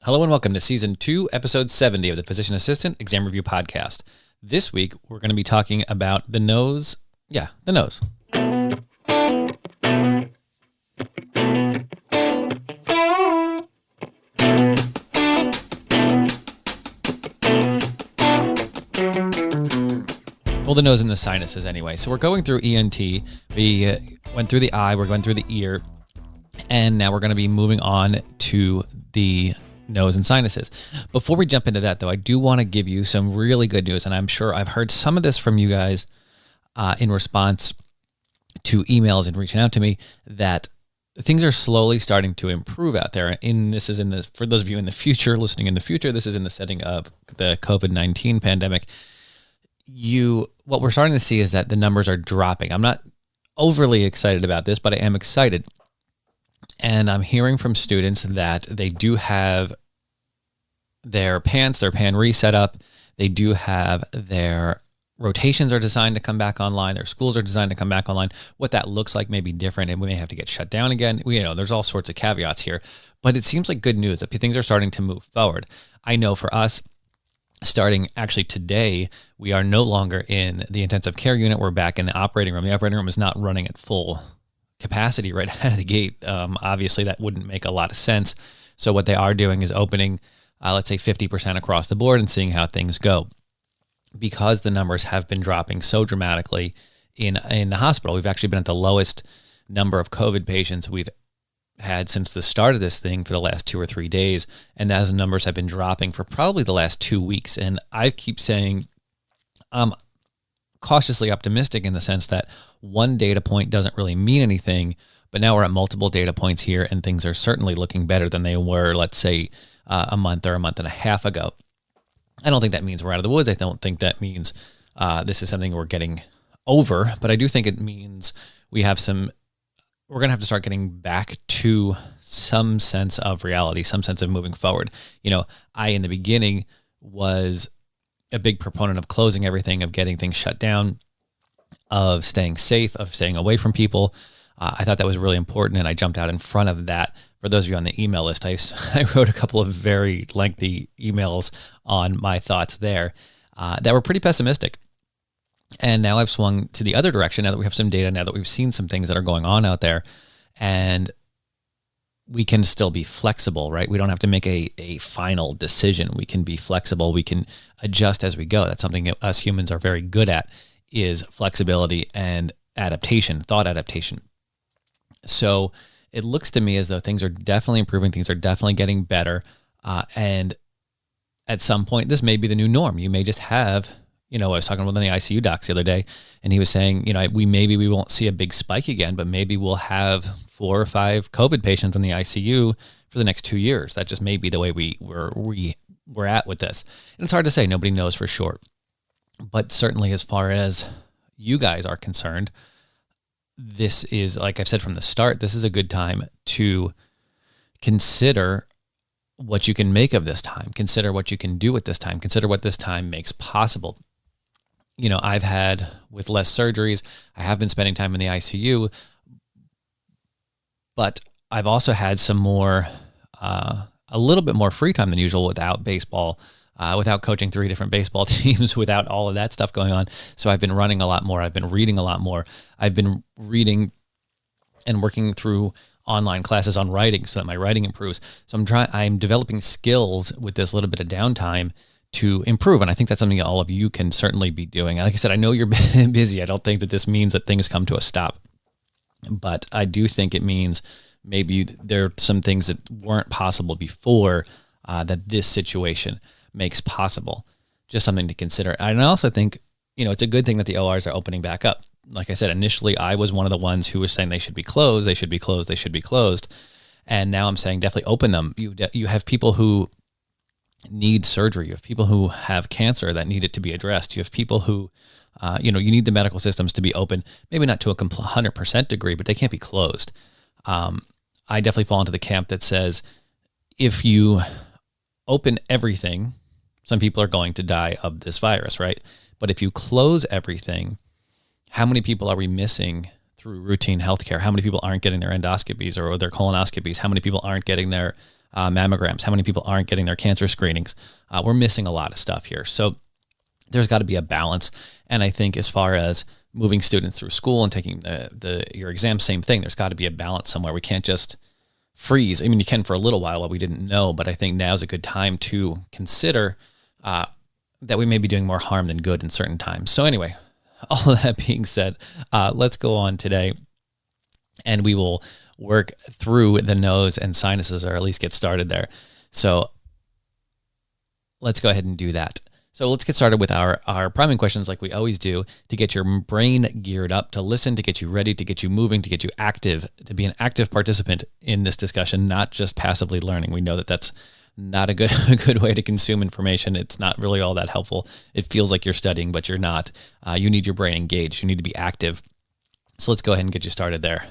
Hello and welcome to Season 2, Episode 70 of the Physician Assistant Exam Review Podcast. This week, we're going to be talking about the nose. Yeah, the nose. Well, the nose and the sinuses anyway. So we're going through ENT. We went through the eye, we're going through the ear, and now we're going to be moving on to the nose and sinuses. Before we jump into that, though, I do want to give you some really good news, and I'm sure I've heard some of this from you guys in response to emails and reaching out to me, that things are slowly starting to improve out there. For those of you in the future, listening in the future, this is in the setting of the COVID-19 pandemic. What we're starting to see is that the numbers are dropping. I'm not overly excited about this, but I am excited. And I'm hearing from students that they do have their PANCE, their PAN-RE set up. They do have their rotations are designed to come back online. Their schools are designed to come back online. What that looks like may be different, and we may have to get shut down again. There's all sorts of caveats here, but it seems like good news that things are starting to move forward. I know for us, starting actually today, we are no longer in the intensive care unit. We're back in the operating room. The operating room is not running at full capacity right out of the gate. Obviously, that wouldn't make a lot of sense. So what they are doing is opening, let's say 50% across the board and seeing how things go. Because the numbers have been dropping so dramatically in the hospital, we've actually been at the lowest number of COVID patients we've had since the start of this thing for the last 2 or 3 days. And those numbers have been dropping for probably the last 2 weeks. And I keep saying I'm cautiously optimistic in the sense that one data point doesn't really mean anything, but now we're at multiple data points here and things are certainly looking better than they were, let's say, a month or a month and a half ago. I don't think that means we're out of the woods. I don't think that means this is something we're getting over, but I do think it means we're going to have to start getting back to some sense of reality, some sense of moving forward. I, in the beginning, was a big proponent of closing everything, of getting things shut down, of staying safe, of staying away from people. I thought that was really important, and I jumped out in front of that. For those of you on the email list, I wrote a couple of very lengthy emails on my thoughts there that were pretty pessimistic. And now I've swung to the other direction now that we have some data, now that we've seen some things that are going on out there, and we can still be flexible, right? We don't have to make a final decision. We can be flexible. We can adjust as we go. That's something that us humans are very good at, is flexibility and adaptation, thought adaptation. So it looks to me as though things are definitely improving. Things are definitely getting better. And at some point, this may be the new norm. You may just have, I was talking with one of the ICU docs the other day, and he was saying, we won't see a big spike again, but maybe we'll have 4 or 5 COVID patients in the ICU for the next 2 years. That just may be the way we're at with this. And it's hard to say. Nobody knows for sure. But certainly as far as you guys are concerned, this is, like I've said from the start, this is a good time to consider what you can make of this time. Consider what you can do with this time. Consider what this time makes possible. I've had, with less surgeries, I have been spending time in the ICU, but I've also had some more, a little bit more free time than usual without baseball, without coaching 3 different baseball teams, without all of that stuff going on. So I've been running a lot more. I've been reading a lot more. I've been reading and working through online classes on writing so that my writing improves. So I'm developing skills with this little bit of downtime to improve. And I think that's something that all of you can certainly be doing. Like I said, I know you're busy. I don't think that this means that things come to a stop, but I do think it means maybe there are some things that weren't possible before that this situation makes possible. Just something to consider. And I also think, it's a good thing that the ORs are opening back up. Like I said, initially I was one of the ones who was saying they should be closed, they should be closed, they should be closed. And now I'm saying definitely open them. You have people who need surgery. You have people who have cancer that need it to be addressed. You have people who, you need the medical systems to be open, maybe not to a 100% degree, but they can't be closed. I definitely fall into the camp that says if you open everything, some people are going to die of this virus, right? But if you close everything, how many people are we missing through routine healthcare? How many people aren't getting their endoscopies or their colonoscopies? How many people aren't getting their mammograms? How many people aren't getting their cancer screenings? We're missing a lot of stuff here. So there's got to be a balance. And I think as far as moving students through school and taking your exams, same thing. There's got to be a balance somewhere. We can't just freeze. I mean, you can for a little while we didn't know, but I think now's a good time to consider that we may be doing more harm than good in certain times. So anyway, all of that being said, let's go on today and we will work through the nose and sinuses, or at least get started there. So let's go ahead and do that. So let's get started with our priming questions like we always do, to get your brain geared up, to listen, to get you ready, to get you moving, to get you active, to be an active participant in this discussion, not just passively learning. We know that that's not a good way to consume information. It's not really all that helpful. It feels like you're studying, but you're not. You need your brain engaged. You need to be active. So let's go ahead and get you started there.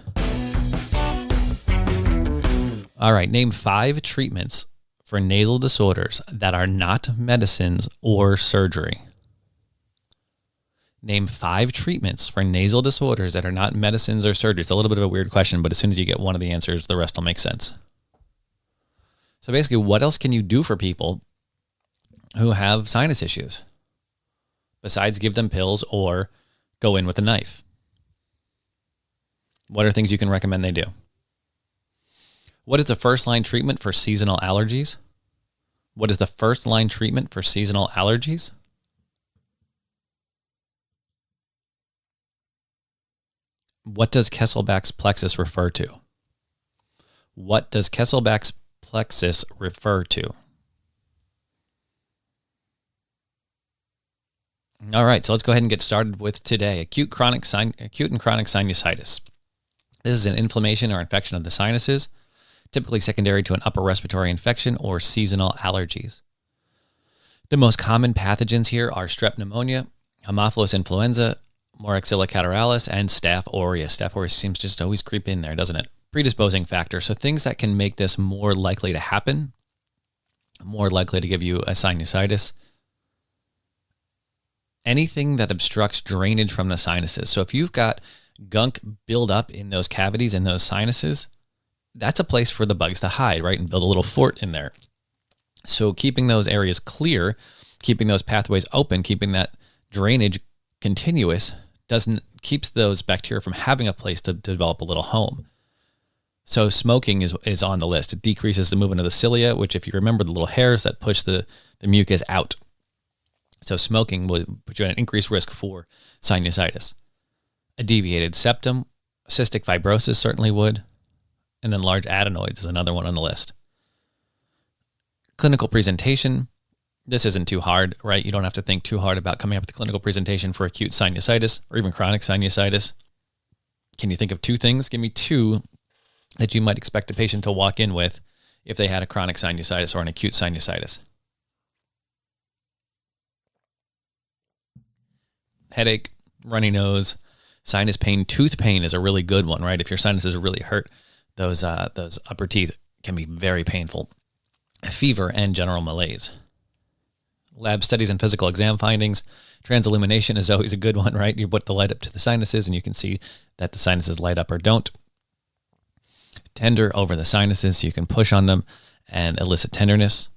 All right, name 5 treatments for nasal disorders that are not medicines or surgery. Name 5 treatments for nasal disorders that are not medicines or surgery. It's a little bit of a weird question, but as soon as you get one of the answers, the rest will make sense. So basically, what else can you do for people who have sinus issues besides give them pills or go in with a knife? What are things you can recommend they do? What is the first-line treatment for seasonal allergies? What is the first-line treatment for seasonal allergies? What does Kesselbach's plexus refer to? What does Kesselbach's plexus refer to? All right, so let's go ahead and get started with today. Acute and chronic sinusitis. This is an inflammation or infection of the sinuses, typically secondary to an upper respiratory infection or seasonal allergies. The most common pathogens here are strep pneumonia, Haemophilus influenza, Moraxilla catarrhalis, and Staph aureus. Staph aureus seems to just always creep in there, doesn't it? Predisposing factor. So things that can make this more likely to happen, more likely to give you a sinusitis. Anything that obstructs drainage from the sinuses. So if you've got gunk build up in those cavities and those sinuses, that's a place for the bugs to hide, right? And build a little fort in there. So keeping those areas clear, keeping those pathways open, keeping that drainage continuous keeps those bacteria from having a place to develop a little home. So smoking is on the list. It decreases the movement of the cilia, which, if you remember, the little hairs that push the mucus out. So smoking will put you at an increased risk for sinusitis. A deviated septum, cystic fibrosis certainly would. And then large adenoids is another one on the list. Clinical presentation. This isn't too hard, right? You don't have to think too hard about coming up with a clinical presentation for acute sinusitis or even chronic sinusitis. Can you think of 2 things? Give me 2 that you might expect a patient to walk in with if they had a chronic sinusitis or an acute sinusitis. Headache, runny nose, sinus pain, tooth pain is a really good one, right? If your sinuses are really hurt, those upper teeth can be very painful. Fever and general malaise. Lab studies and physical exam findings. Transillumination is always a good one, right? You put the light up to the sinuses and you can see that the sinuses light up or don't. Tender over the sinuses, so you can push on them and elicit tenderness.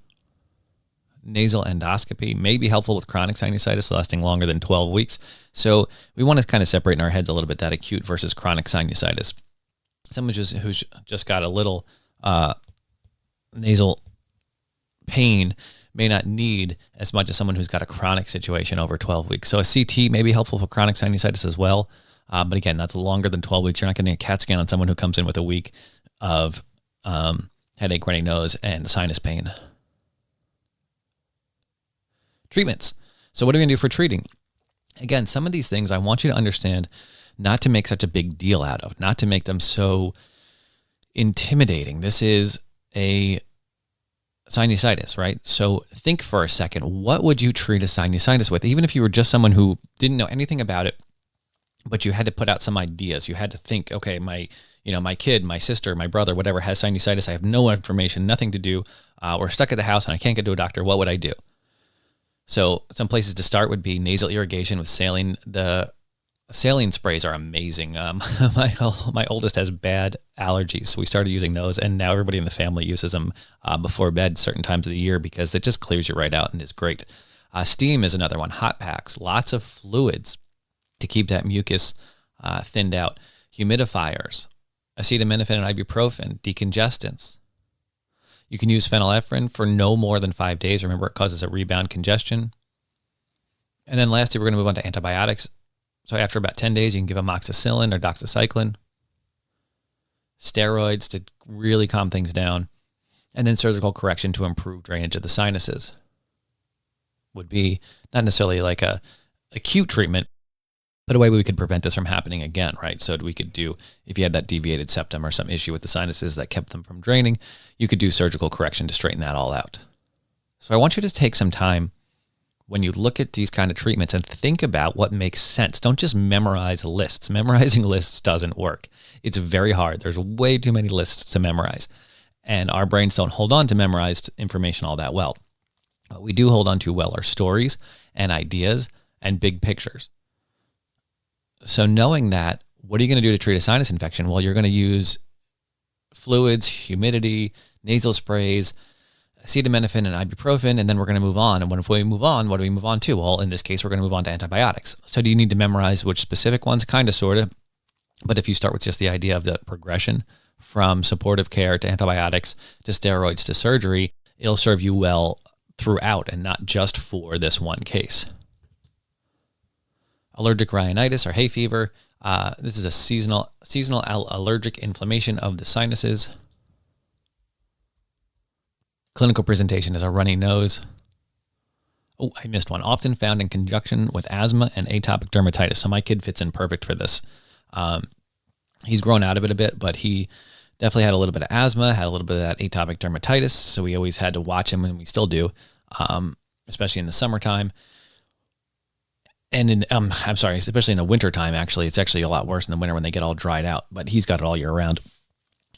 Nasal endoscopy may be helpful with chronic sinusitis lasting longer than 12 weeks. So we want to kind of separate in our heads a little bit that acute versus chronic sinusitis. Someone who's just got a little nasal pain may not need as much as someone who's got a chronic situation over 12 weeks. So a CT may be helpful for chronic sinusitis as well. But again, that's longer than 12 weeks. You're not getting a CAT scan on someone who comes in with a week of headache, runny nose, and sinus pain. Treatments. So what are we going to do for treating? Again, some of these things I want you to understand, not to make such a big deal out of, not to make them so intimidating. This is a sinusitis, right? So think for a second, what would you treat a sinusitis with? Even if you were just someone who didn't know anything about it, but you had to put out some ideas. You had to think, okay, my kid, my sister, my brother, whatever has sinusitis. I have no information, nothing to do. We're stuck at the house and I can't get to a doctor. What would I do? So some places to start would be nasal irrigation with saline the Saline sprays are amazing. My oldest has bad allergies, so we started using those, and now everybody in the family uses them before bed certain times of the year because it just clears you right out and is great. Steam is another one. Hot packs, lots of fluids to keep that mucus thinned out. Humidifiers, acetaminophen and ibuprofen, decongestants. You can use phenylephrine for no more than 5 days. Remember, it causes a rebound congestion. And then lastly, we're going to move on to antibiotics. So after about 10 days, you can give amoxicillin or doxycycline, steroids to really calm things down, and then surgical correction to improve drainage of the sinuses. Would be not necessarily like a acute treatment, but a way we could prevent this from happening again, right? So we could do, if you had that deviated septum or some issue with the sinuses that kept them from draining, you could do surgical correction to straighten that all out. So I want you to take some time when you look at these kind of treatments and think about what makes sense. Don't just memorize lists. Memorizing lists doesn't work. It's very hard. There's way too many lists to memorize. And our brains don't hold on to memorized information all that well. What we do hold on to well are stories and ideas and big pictures. So knowing that, what are you going to do to treat a sinus infection? Well, you're going to use fluids, humidity, nasal sprays, acetaminophen and ibuprofen, and then we're going to move on. And if we move on, what do we move on to? Well, in this case, we're going to move on to antibiotics. So do you need to memorize which specific ones? Kind of, sort of. But if you start with just the idea of the progression from supportive care to antibiotics to steroids to surgery, it'll serve you well throughout and not just for this one case. Allergic rhinitis or hay fever. This is a seasonal allergic inflammation of the sinuses. Clinical presentation is a runny nose. Oh, I missed one. Often found in conjunction with asthma and atopic dermatitis. So my kid fits in perfect for this. He's grown out of it a bit, but he definitely had a little bit of asthma, had a little bit of that atopic dermatitis. So we always had to watch him, and we still do, especially in the summertime. And especially in the wintertime, actually. It's actually a lot worse in the winter when they get all dried out, but he's got it all year round.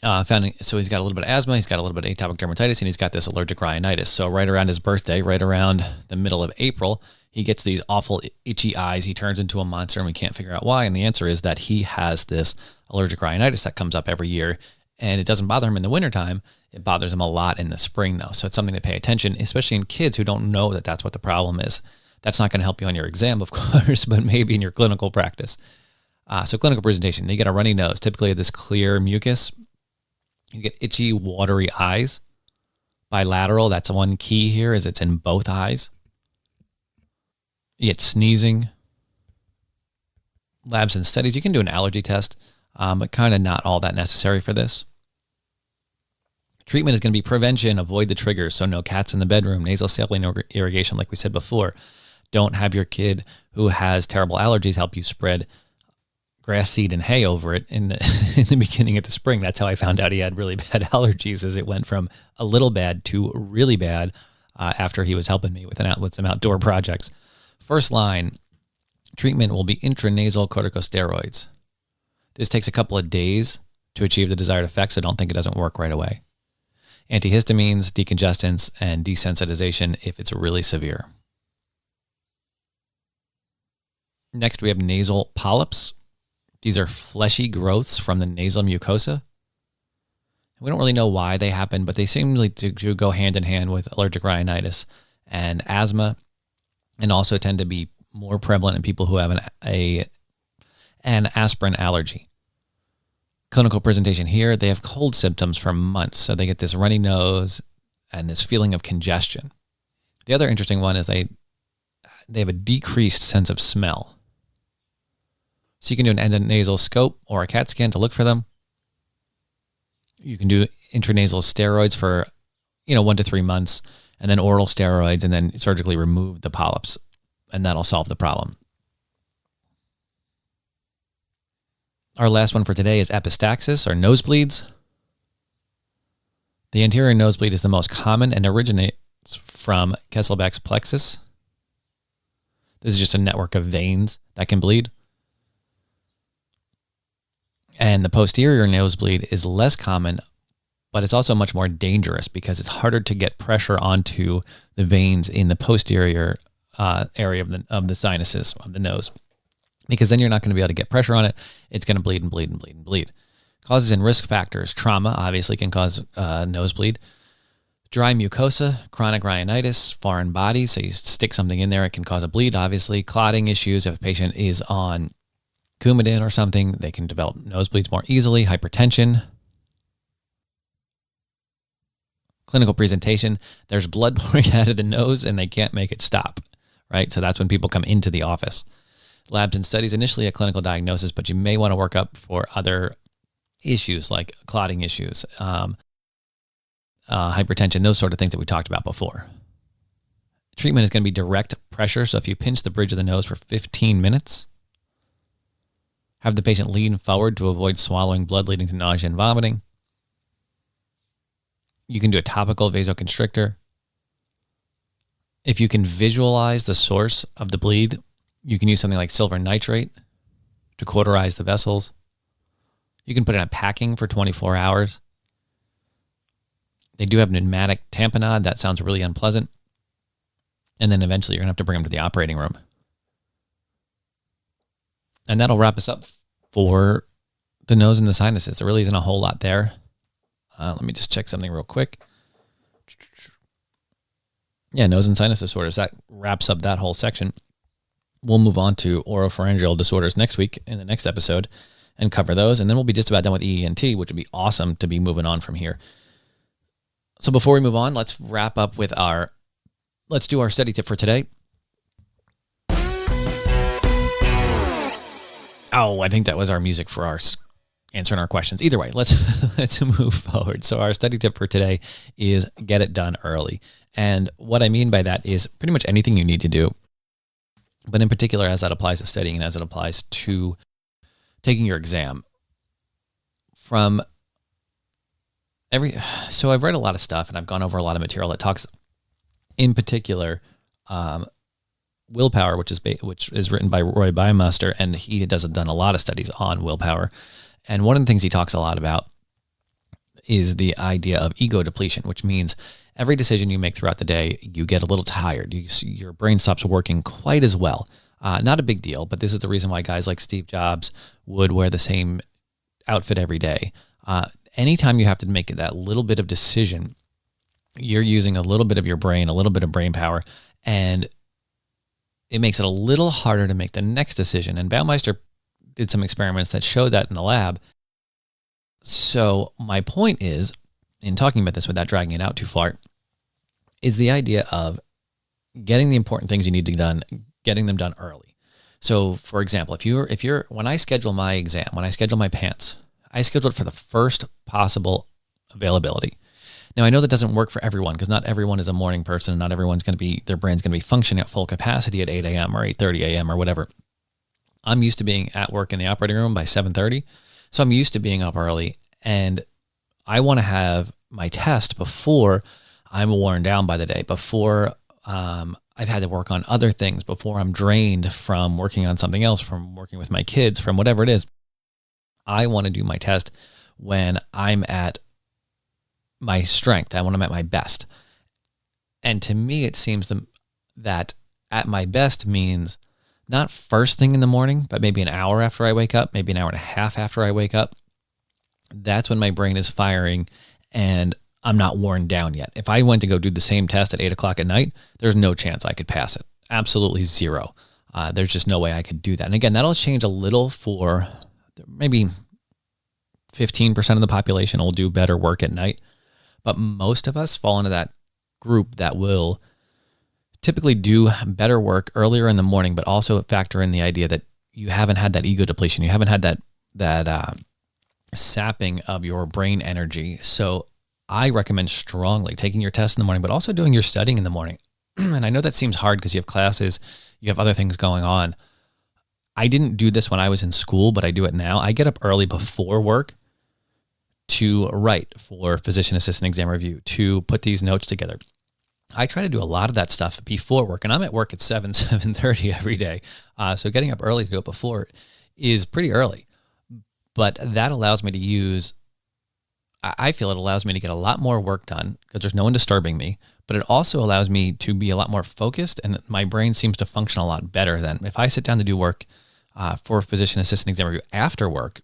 So he's got a little bit of asthma, he's got a little bit of atopic dermatitis, and he's got this allergic rhinitis. So right around his birthday, right around the middle of April, he gets these awful itchy eyes. He turns into a monster, and we can't figure out why. And the answer is that he has this allergic rhinitis that comes up every year, and it doesn't bother him in the wintertime. It bothers him a lot in the spring, though. So it's something to pay attention, especially in kids who don't know that that's what the problem is. That's not going to help you on your exam, of course, but maybe in your clinical practice. So clinical presentation, you get a runny nose, typically this clear mucus. You get itchy, watery eyes. Bilateral, that's one key here, is it's in both eyes. You get sneezing. Labs and studies, you can do an allergy test, but kind of not all that necessary for this. Treatment is going to be prevention, avoid the triggers, so no cats in the bedroom, nasal saline irrigation, like we said before. Don't have your kid who has terrible allergies help you spread grass seed and hay over it in the beginning of the spring. That's how I found out he had really bad allergies, as it went from a little bad to really bad after he was helping me with some outdoor projects. First line treatment will be intranasal corticosteroids. This takes a couple of days to achieve the desired effect, so don't think it doesn't work right away. Antihistamines, decongestants, and desensitization if it's really severe. Next, we have nasal polyps. These are fleshy growths from the nasal mucosa. We don't really know why they happen, but they seem to go hand in hand with allergic rhinitis and asthma, and also tend to be more prevalent in people who have an aspirin allergy. Clinical presentation here, they have cold symptoms for months, so they get this runny nose and this feeling of congestion. The other interesting one is they have a decreased sense of smell. So you can do an endonasal scope or a CAT scan to look for them. You can do intranasal steroids for 1 to 3 months, and then oral steroids, and then surgically remove the polyps, and that'll solve the problem. Our last one for today is epistaxis, or nosebleeds. The anterior nosebleed is the most common and originates from Kesselbach's plexus. This is just a network of veins that can bleed. And the posterior nosebleed is less common, but it's also much more dangerous because it's harder to get pressure onto the veins in the posterior area of the sinuses of the nose. because then you're not going to be able to get pressure on it. It's going to bleed and bleed and bleed and bleed. Causes and risk factors. Trauma obviously can cause nosebleed. Dry mucosa, chronic rhinitis, foreign body. So you stick something in there, it can cause a bleed, obviously. Clotting issues. If a patient is on Coumadin or something, they can develop nosebleeds more easily. Hypertension. Clinical presentation. There's blood pouring out of the nose and they can't make it stop, right? So that's when people come into the office. Labs and studies, initially a clinical diagnosis, but you may want to work up for other issues like clotting issues, hypertension, those sort of things that we talked about before. Treatment is going to be direct pressure. So if you pinch the bridge of the nose for 15 minutes, have the patient lean forward to avoid swallowing blood leading to nausea and vomiting. You can do a topical vasoconstrictor. If you can visualize the source of the bleed, you can use something like silver nitrate to cauterize the vessels. You can put in a packing for 24 hours. They do have pneumatic tamponade. That sounds really unpleasant. And then eventually you're going to have to bring them to the operating room. And that'll wrap us up for the nose and the sinuses. There really isn't a whole lot there. Let me just check something real quick. Yeah, nose and sinus disorders. That wraps up that whole section. We'll move on to oropharyngeal disorders next week in the next episode and cover those. And then we'll be just about done with ENT, which would be awesome to be moving on from here. So before we move on, let's wrap up with let's do our study tip for today. Oh, I think that was our music for our answering our questions. Either way, let's move forward. So our study tip for today is get it done early. And what I mean by that is pretty much anything you need to do, but in particular, as that applies to studying and as it applies to taking your exam. So I've read a lot of stuff and I've gone over a lot of material that talks, in particular, willpower, which is written by Roy Baumeister, and he has done a lot of studies on willpower. And one of the things he talks a lot about is the idea of ego depletion, which means every decision you make throughout the day, you get a little tired. Your brain stops working quite as well. Not a big deal, but this is the reason why guys like Steve Jobs would wear the same outfit every day. Anytime you have to make that little bit of decision, you're using a little bit of your brain, a little bit of brain power, and it makes it a little harder to make the next decision. And Baumeister did some experiments that showed that in the lab. So my point is, in talking about this without dragging it out too far, is the idea of getting the important things you need to done, getting them done early. So for example, when I schedule my exam, when I schedule my PANCE, I schedule it for the first possible availability. Now I know that doesn't work for everyone because not everyone is a morning person and not everyone's their brain's going to be functioning at full capacity at 8 a.m. or 8:30 a.m. or whatever. I'm used to being at work in the operating room by 7:30. So I'm used to being up early and I want to have my test before I'm worn down by the day, before I've had to work on other things, before I'm drained from working on something else, from working with my kids, from whatever it is. I want to do my test when I'm at my strength. I want them at my best. And to me, it seems that at my best means not first thing in the morning, but maybe an hour after I wake up, maybe an hour and a half after I wake up. That's when my brain is firing and I'm not worn down yet. If I went to go do the same test at 8 o'clock at night, there's no chance I could pass it. Absolutely zero. There's just no way I could do that. And again, that'll change a little for maybe 15% of the population will do better work at night. But most of us fall into that group that will typically do better work earlier in the morning, but also factor in the idea that you haven't had that ego depletion. You haven't had that sapping of your brain energy. So I recommend strongly taking your test in the morning, but also doing your studying in the morning. And I know that seems hard because you have classes, you have other things going on. I didn't do this when I was in school, but I do it now. I get up early before work to write for physician assistant exam review, to put these notes together. I try to do a lot of that stuff before work, and I'm at work at 7:30 every day. So getting up early to do it before is pretty early. But that allows me to I feel it allows me to get a lot more work done because there's no one disturbing me, but it also allows me to be a lot more focused and my brain seems to function a lot better than if I sit down to do work for physician assistant exam review after work,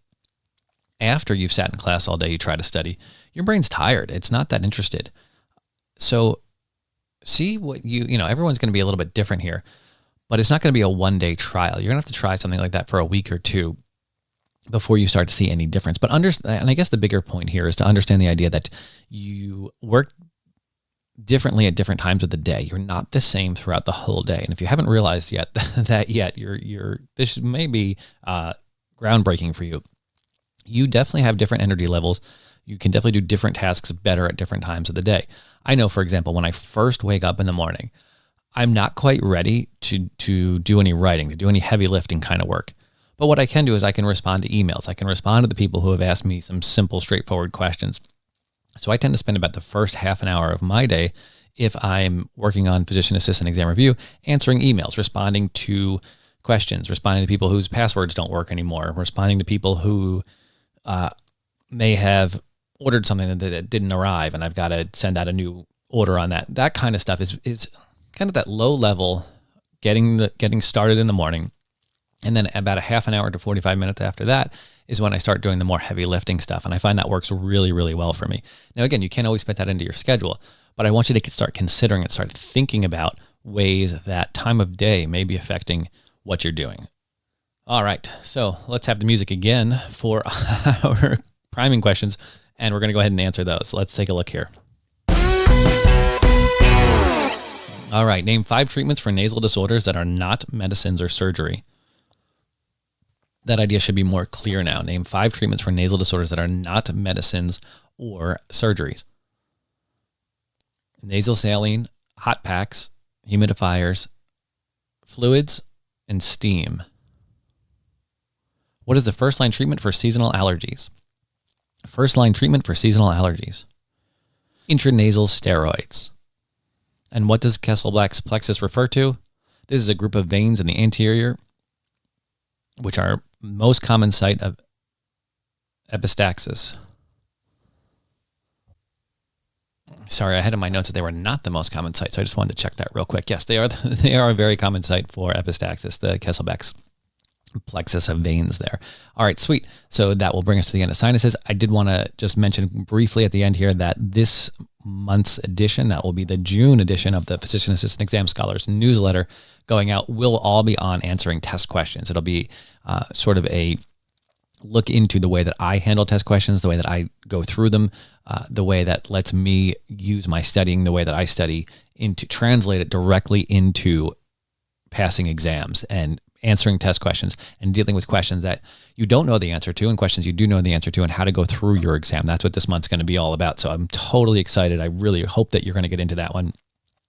after you've sat in class all day, you try to study, your brain's tired. It's not that interested. So see what everyone's going to be a little bit different here, but it's not going to be a one-day trial. You're going to have to try something like that for a week or two before you start to see any difference. But and I guess the bigger point here is to understand the idea that you work differently at different times of the day. You're not the same throughout the whole day. And if you haven't realized that yet, this may be groundbreaking for you. You definitely have different energy levels. You can definitely do different tasks better at different times of the day. I know, for example, when I first wake up in the morning, I'm not quite ready to do any writing, to do any heavy lifting kind of work. But what I can do is I can respond to emails. I can respond to the people who have asked me some simple, straightforward questions. So I tend to spend about the first half an hour of my day, if I'm working on physician assistant exam review, answering emails, responding to questions, responding to people whose passwords don't work anymore, responding to people who may have ordered something that didn't arrive and I've got to send out a new order on that. That kind of stuff is kind of that low level, getting started in the morning. And then about a half an hour to 45 minutes after that is when I start doing the more heavy lifting stuff. And I find that works really, really well for me. Now, again, you can't always fit that into your schedule, but I want you to start considering and start thinking about ways that time of day may be affecting what you're doing. All right, so let's have the music again for our priming questions, and we're going to go ahead and answer those. Let's take a look here. All right, name 5 treatments for nasal disorders that are not medicines or surgery. That idea should be more clear now. Name 5 treatments for nasal disorders that are not medicines or surgeries. Nasal saline, hot packs, humidifiers, fluids, and steam. What is the first-line treatment for seasonal allergies? First-line treatment for seasonal allergies. Intranasal steroids. And what does Kesselbach's plexus refer to? This is a group of veins in the anterior, which are most common site of epistaxis. Sorry, I had in my notes that they were not the most common site, so I just wanted to check that real quick. Yes, they are. They are a very common site for epistaxis, the Kesselbach's plexus of veins there. All right, sweet. So that will bring us to the end of sinuses. I did want to just mention briefly at the end here that this month's edition, that will be the June edition of the Physician Assistant Exam Scholars newsletter going out, will all be on answering test questions. It'll be sort of a look into the way that I handle test questions, the way that I go through them, the way that lets me use my studying, the way that I study, into translate it directly into passing exams and answering test questions and dealing with questions that you don't know the answer to and questions you do know the answer to, and how to go through your exam. That's what this month's going to be all about. So I'm totally excited. I really hope that you're going to get into that one.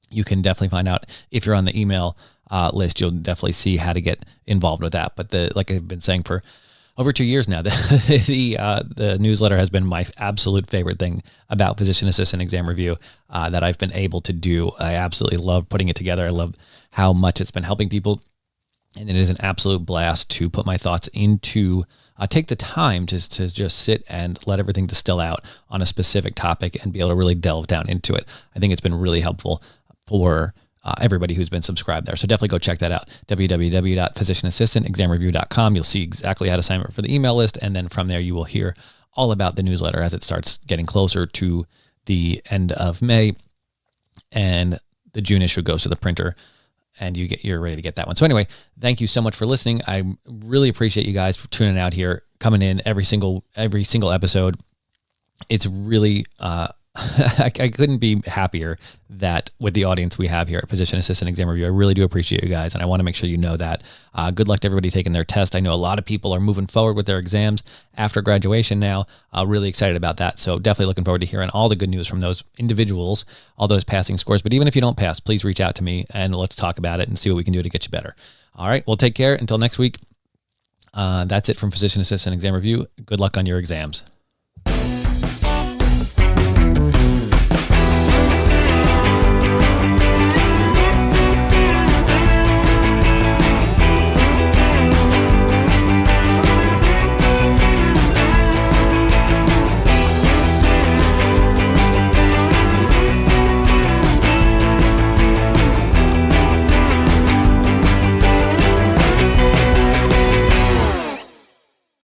You can definitely find out if you're on the email list. You'll definitely see how to get involved with that. But like I've been saying for over 2 years now, the newsletter has been my absolute favorite thing about Physician Assistant Exam Review that I've been able to do. I absolutely love putting it together. I love how much it's been helping people. And it is an absolute blast to put my thoughts into, take the time to just sit and let everything distill out on a specific topic and be able to really delve down into it. I think it's been really helpful for everybody who's been subscribed there. So definitely go check that out, www.physicianassistantexamreview.com. You'll see exactly how to sign up for the email list. And then from there, you will hear all about the newsletter as it starts getting closer to the end of May. And the June issue goes to the printer, and you're ready to get that one. So anyway, thank you so much for listening. I really appreciate you guys for tuning out here, coming in every single episode. It's really, I couldn't be happier that with the audience we have here at Physician Assistant Exam Review. I really do appreciate you guys, and I want to make sure you know that. Good luck to everybody taking their test. I know a lot of people are moving forward with their exams after graduation now. Really excited about that. So definitely looking forward to hearing all the good news from those individuals, all those passing scores. But even if you don't pass, please reach out to me and let's talk about it and see what we can do to get you better. All right, well, take care. Until next week, that's it from Physician Assistant Exam Review. Good luck on your exams.